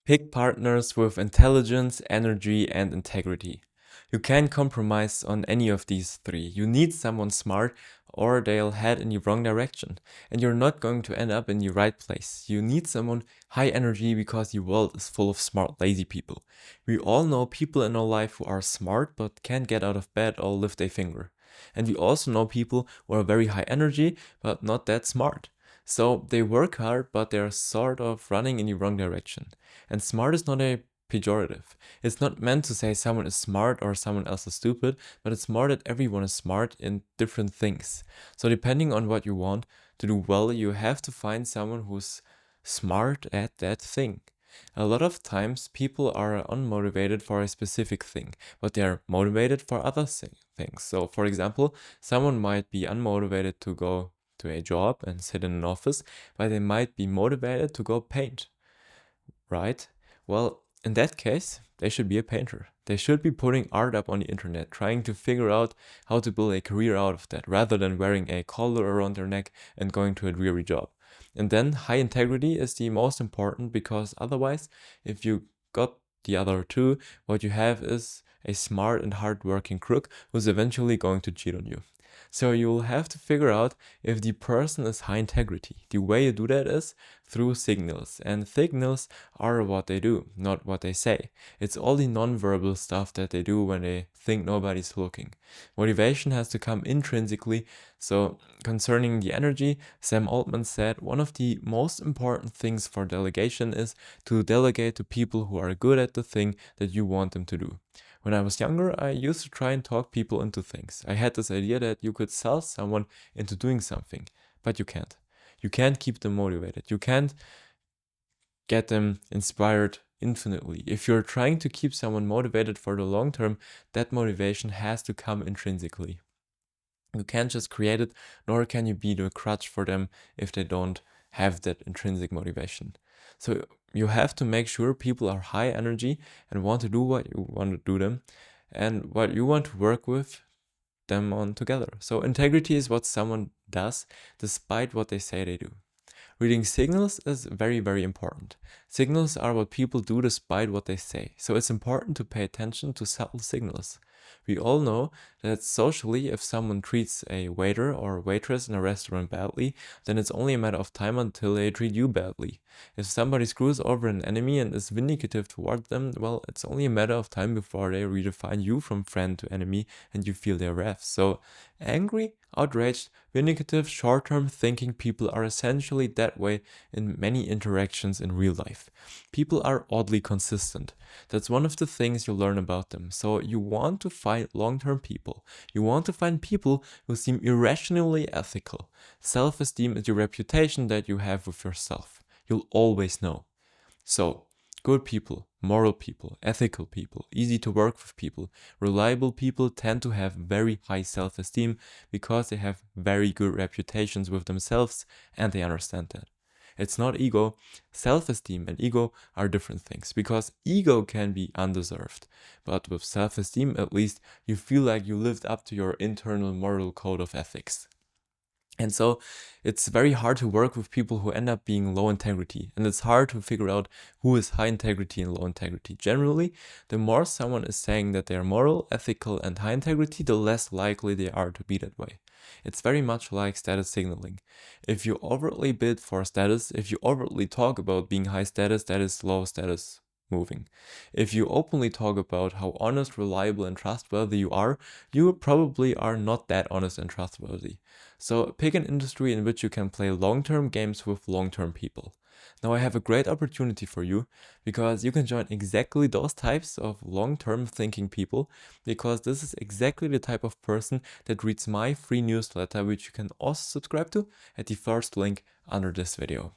Pick partners with intelligence, energy, and integrity. You can't compromise on any of these three. You need someone smart or they'll head in the wrong direction and you're not going to end up in the right place. You need someone high energy because the world is full of smart, lazy people. We all know people in our life who are smart but can't get out of bed or lift a finger. And we also know people who are very high energy but not that smart. So they work hard but they're sort of running in the wrong direction. And smart is not a pejorative. It's not meant to say someone is smart or someone else is stupid, but it's more that everyone is smart in different things. So depending on what you want to do well, you have to find someone who's smart at that thing. A lot of times people are unmotivated for a specific thing, but they are motivated for other things. So for example, someone might be unmotivated to go to a job and sit in an office, but they might be motivated to go paint, right? Well, in that case, they should be a painter. They should be putting art up on the internet, trying to figure out how to build a career out of that, rather than wearing a collar around their neck and going to a dreary job. And then high integrity is the most important, because otherwise, if you got the other two, what you have is a smart and hardworking crook who's eventually going to cheat on you. So you'll have to figure out if the person is high integrity. The way you do that is through signals, and signals are what they do, not what they say. It's all the non-verbal stuff that they do when they think nobody's looking. Motivation has to come intrinsically. So concerning the energy, Sam Altman said one of the most important things for delegation is to delegate to people who are good at the thing that you want them to do. When I was younger, I used to try and talk people into things. I had this idea that you could sell someone into doing something, but you can't. You can't keep them motivated. You can't get them inspired infinitely. If you're trying to keep someone motivated for the long term, that motivation has to come intrinsically. You can't just create it, nor can you be the crutch for them if they don't have that intrinsic motivation. So you have to make sure people are high energy and want to do what you want to do them and what you want to work with them on together. So integrity is what someone does despite what they say they do. Reading signals is very, very important. Signals are what people do despite what they say. So it's important to pay attention to subtle signals. We all know that socially, if someone treats a waiter or waitress in a restaurant badly, then it's only a matter of time until they treat you badly. If somebody screws over an enemy and is vindicative toward them, well, it's only a matter of time before they redefine you from friend to enemy and you feel their wrath. So angry, outraged, vindicative, short-term thinking people are essentially that way in many interactions in real life. People are oddly consistent. That's one of the things you learn about them. So you want to find long-term people. You want to find people who seem irrationally ethical. Self-esteem is your reputation that you have with yourself. You'll always know. So, good people, moral people, ethical people, easy to work with people, reliable people tend to have very high self-esteem because they have very good reputations with themselves and they understand that. It's not ego. Self-esteem and ego are different things, because ego can be undeserved. But with self-esteem, at least, you feel like you lived up to your internal moral code of ethics. And so it's very hard to work with people who end up being low integrity. And it's hard to figure out who is high integrity and low integrity. Generally, the more someone is saying that they are moral, ethical, and high integrity, the less likely they are to be that way. It's very much like status signaling. If you overtly bid for status, if you overtly talk about being high status, that is low status moving. If you openly talk about how honest, reliable, and trustworthy you probably are not that honest and trustworthy. So pick an industry in which you can play long-term games with long-term people. Now I have a great opportunity for you, because you can join exactly those types of long-term thinking people, because this is exactly the type of person that reads my free newsletter, which you can also subscribe to at the first link under this video.